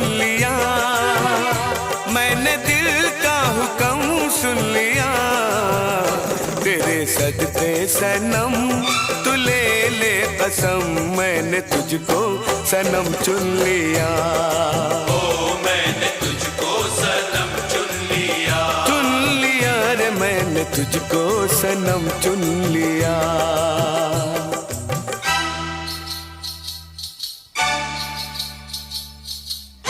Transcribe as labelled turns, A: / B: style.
A: सुन लिया, मैंने दिल का हुक्म सुन लिया। तेरे सदके सनम तू ले ले कसम, मैंने तुझको सनम चुन लिया।
B: ओ मैंने तुझको सनम चुन लिया,
A: चुन लिया रे मैंने तुझको सनम चुन लिया।